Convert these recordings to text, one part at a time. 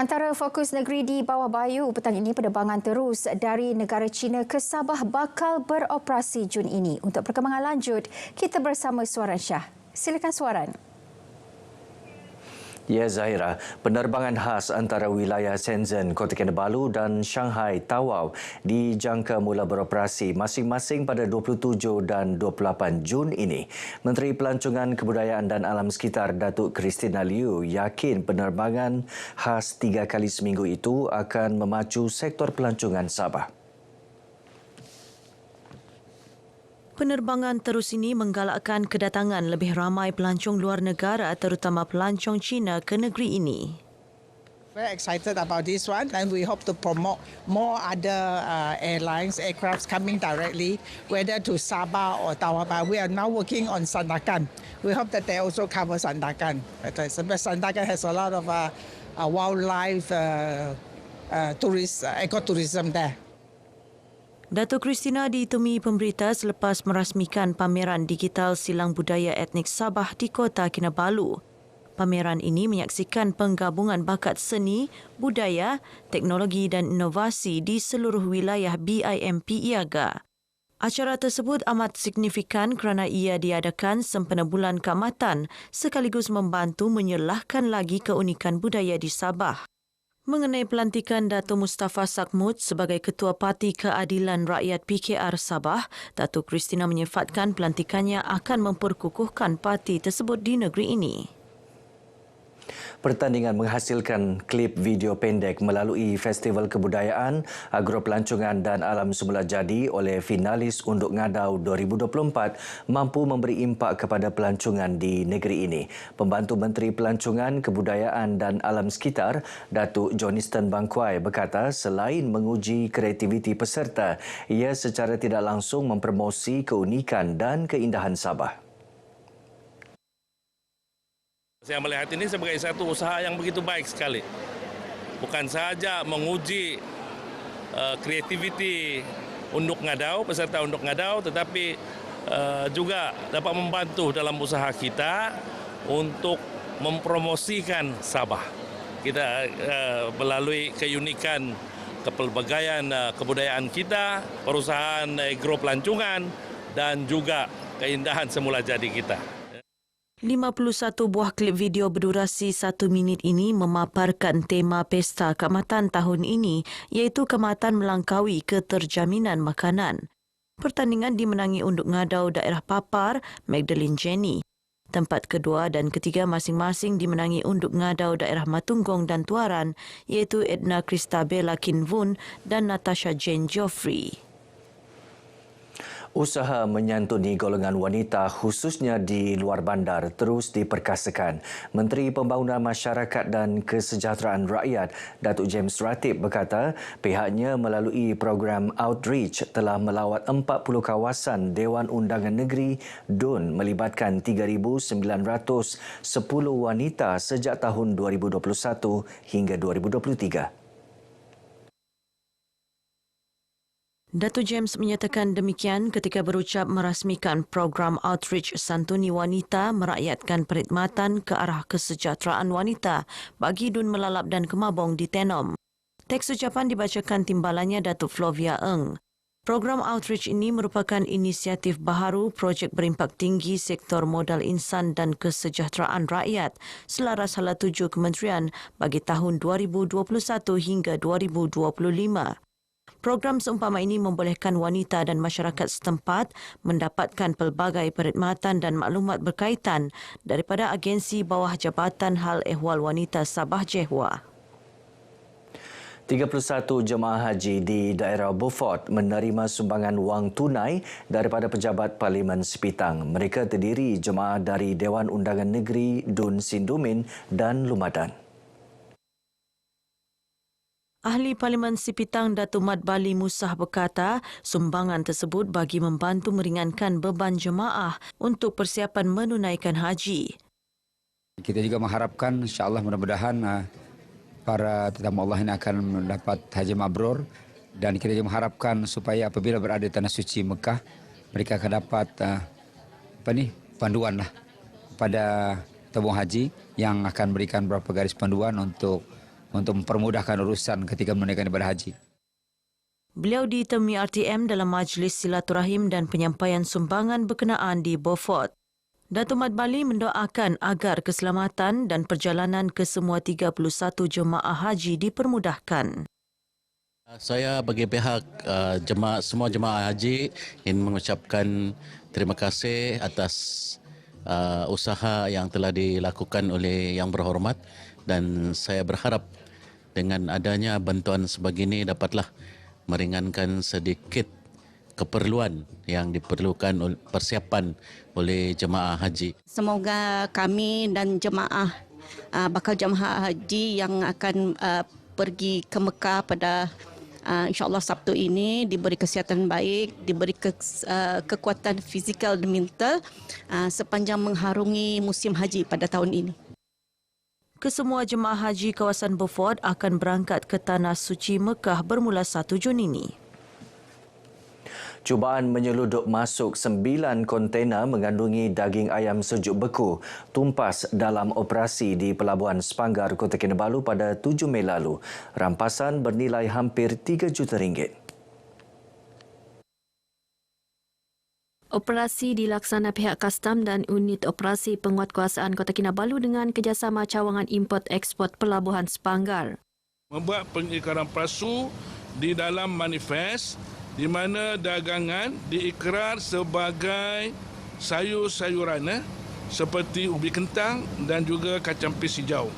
Antara fokus negeri di bawah bayu petang ini, penerbangan terus dari negara China ke Sabah bakal beroperasi Jun ini. Untuk perkembangan lanjut, kita bersama Suaran Shah. Silakan Suaran. Ya Zahira, penerbangan khas antara wilayah Shenzhen, Kota Kinabalu dan Shanghai, Tawau dijangka mula beroperasi masing-masing pada 27 dan 28 Jun ini. Menteri Pelancongan Kebudayaan dan Alam Sekitar Datuk Christina Liu yakin penerbangan khas 3 kali seminggu itu akan memacu sektor pelancongan Sabah. Penerbangan terus ini menggalakkan kedatangan lebih ramai pelancong luar negara terutama pelancong Cina ke negeri ini. Very excited about this one, and we hope to promote more other airlines, aircrafts coming directly, whether to Sabah or Tawau. We are now working on Sandakan. We hope that they also cover Sandakan. Sandakan has a lot of wildlife, ecotourism there. Datuk Christina ditemui pemberita selepas merasmikan pameran digital silang budaya etnik Sabah di Kota Kinabalu. Pameran ini menyaksikan penggabungan bakat seni, budaya, teknologi dan inovasi di seluruh wilayah BIMP Iaga. Acara tersebut amat signifikan kerana ia diadakan sempena bulan Kaamatan sekaligus membantu menyelahkan lagi keunikan budaya di Sabah. Mengenai pelantikan Datuk Mustafa Sakmut sebagai Ketua Parti Keadilan Rakyat PKR Sabah, Datuk Christina menyifatkan pelantikannya akan memperkukuhkan parti tersebut di negeri ini. Pertandingan menghasilkan klip video pendek melalui Festival Kebudayaan, Agropelancongan dan Alam Semula Jadi oleh finalis Unduk Ngadau 2024 mampu memberi impak kepada pelancongan di negeri ini. Pembantu Menteri Pelancongan, Kebudayaan dan Alam Sekitar, Datuk Johniston Bangkuai berkata selain menguji kreativiti peserta, ia secara tidak langsung mempromosi keunikan dan keindahan Sabah. Saya melihat ini sebagai satu usaha yang begitu baik sekali. Bukan saja menguji kreativiti Unduk Ngadau, peserta Unduk Ngadau, tetapi juga dapat membantu dalam usaha kita untuk mempromosikan Sabah. Kita melalui keunikan kepelbagaian kebudayaan kita, perusahaan agropelancongan dan juga keindahan semula jadi kita. 51 buah klip video berdurasi 1 minit ini memaparkan tema Pesta Kaamatan tahun ini iaitu Kaamatan Melangkaui Keterjaminan Makanan. Pertandingan dimenangi Unduk Ngadau Daerah Papar, Magdalene Jenny. Tempat kedua dan ketiga masing-masing dimenangi Unduk Ngadau Daerah Matunggong dan Tuaran iaitu Edna Christabella Kinvun dan Natasha Jane Geoffrey. Usaha menyantuni golongan wanita khususnya di luar bandar terus diperkasakan. Menteri Pembangunan Masyarakat dan Kesejahteraan Rakyat, Datuk James Ratib berkata pihaknya melalui program Outreach telah melawat 40 kawasan Dewan Undangan Negeri DUN melibatkan 3,910 wanita sejak tahun 2021 hingga 2023. Datuk James menyatakan demikian ketika berucap merasmikan program Outreach Santuni Wanita merakyatkan perkhidmatan ke arah kesejahteraan wanita bagi DUN Melalap dan Kemabong di Tenom. Teks ucapan dibacakan timbalannya Datuk Flovia Eng. Program Outreach ini merupakan inisiatif baharu projek berimpak tinggi sektor modal insan dan kesejahteraan rakyat selaras hala tuju kementerian bagi tahun 2021 hingga 2025. Program seumpama ini membolehkan wanita dan masyarakat setempat mendapatkan pelbagai perkhidmatan dan maklumat berkaitan daripada agensi bawah Jabatan Hal Ehwal Wanita Sabah Jehwa. 31 jemaah haji di daerah Beaufort menerima sumbangan wang tunai daripada pejabat Parlimen Sepitang. Mereka terdiri jemaah dari Dewan Undangan Negeri DUN Sindumin dan Lumadan. Ahli Parlimen Sepitang Datuk Mat Bali Musah berkata sumbangan tersebut bagi membantu meringankan beban jemaah untuk persiapan menunaikan haji. Kita juga mengharapkan insya-Allah mudah-mudahan para tetamu Allah ini akan mendapat haji mabrur dan kita juga mengharapkan supaya apabila berada di tanah suci Mekah mereka akan dapat panduan pada tabung haji yang akan berikan beberapa garis panduan untuk untuk mempermudahkan urusan ketika menunaikan ibadah haji. Beliau ditemui RTM dalam majlis silaturahim dan penyampaian sumbangan berkenaan di Beaufort. Datuk Mat Bali mendoakan agar keselamatan dan perjalanan ke semua 31 jemaah haji dipermudahkan. Saya bagi pihak semua jemaah haji ingin mengucapkan terima kasih atas usaha yang telah dilakukan oleh Yang Berhormat, dan saya berharap dengan adanya bantuan sebegini dapatlah meringankan sedikit keperluan yang diperlukan persiapan oleh jemaah haji. Semoga kami dan jemaah bakal jemaah haji yang akan pergi ke Mekah pada insyaAllah Sabtu ini diberi kesihatan baik, diberi kekuatan fizikal dan mental sepanjang mengharungi musim haji pada tahun ini. Kesemua jemaah haji kawasan Beaufort akan berangkat ke Tanah Suci Mekah bermula 1 Jun ini. Cubaan menyeluduk masuk 9 kontena mengandungi daging ayam sejuk beku tumpas dalam operasi di Pelabuhan Sepanggar, Kota Kinabalu pada 7 Mei lalu. Rampasan bernilai hampir RM3 juta. Operasi dilaksana pihak kastam dan unit operasi penguatkuasaan Kota Kinabalu dengan kerjasama cawangan import-eksport Pelabuhan Sepanggar. Membuat pengikaran palsu di dalam manifest di mana dagangan diikrar sebagai sayur-sayuran seperti ubi kentang dan juga kacang pis hijau.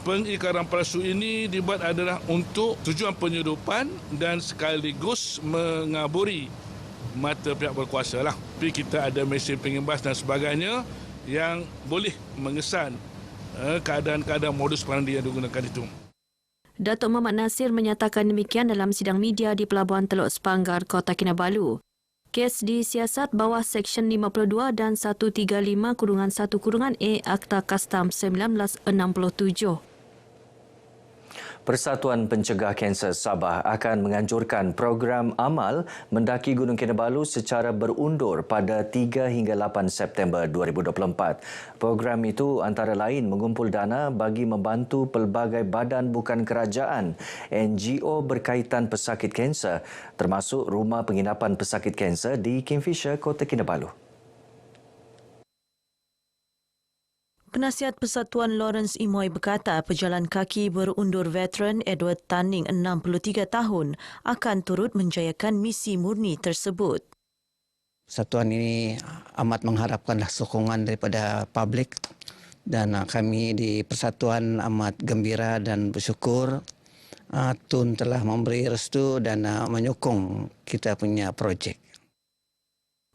Pengikaran palsu ini dibuat adalah untuk tujuan penyeludupan dan sekaligus mengaburi mata pihak berkuasa lah. Tapi kita ada mesin pengimbas dan sebagainya yang boleh mengesan keadaan-keadaan modus peranti yang digunakan itu. Datuk Muhammad Nasir menyatakan demikian dalam sidang media di Pelabuhan Teluk Sepanggar, Kota Kinabalu. Kes disiasat bawah Seksyen 52 dan 135-1-A Akta Kastam 1967. Persatuan Pencegah Kanser Sabah akan menganjurkan program amal mendaki Gunung Kinabalu secara berundur pada 3 hingga 8 September 2024. Program itu antara lain mengumpul dana bagi membantu pelbagai badan bukan kerajaan, NGO berkaitan pesakit kanser, termasuk rumah penginapan pesakit kanser di Kingfisher, Kota Kinabalu. Penasihat Persatuan Lawrence Imoy berkata pejalan kaki berundur veteran Edward Tanning 63 tahun akan turut menjayakan misi murni tersebut. Persatuan ini amat mengharapkanlah sokongan daripada publik dan kami di Persatuan amat gembira dan bersyukur Tun telah memberi restu dan menyokong kita punya projek.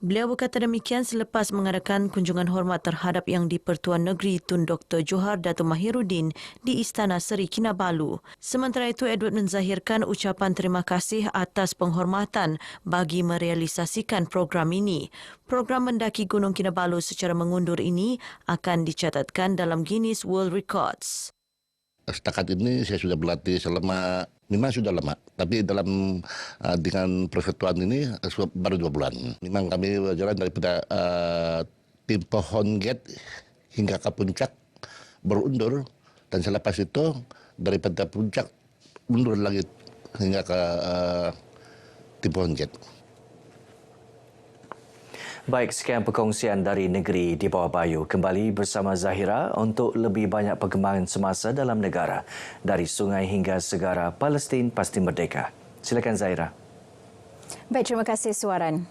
Beliau berkata demikian selepas mengadakan kunjungan hormat terhadap Yang di-Pertuan Negeri Tun Dr. Johar Datuk Mahiruddin di Istana Seri Kinabalu. Sementara itu, Edward menzahirkan ucapan terima kasih atas penghormatan bagi merealisasikan program ini. Program mendaki Gunung Kinabalu secara mengundur ini akan dicatatkan dalam Guinness World Records. Setakat ini saya sudah berlatih selama, memang sudah lama, tapi dalam dengan persatuan ini baru 2 bulan. Memang kami berjalan daripada tim Pohon Gate hingga ke puncak berundur, dan selepas itu daripada puncak mundur lagi hingga ke tim Pohon Gate. Baik, sekian perkongsian dari Negeri di Bawah Bayu. Kembali bersama Zahira untuk lebih banyak perkembangan semasa dalam negara. Dari sungai hingga segara, Palestin pasti merdeka. Silakan Zahira. Baik, terima kasih Suaran.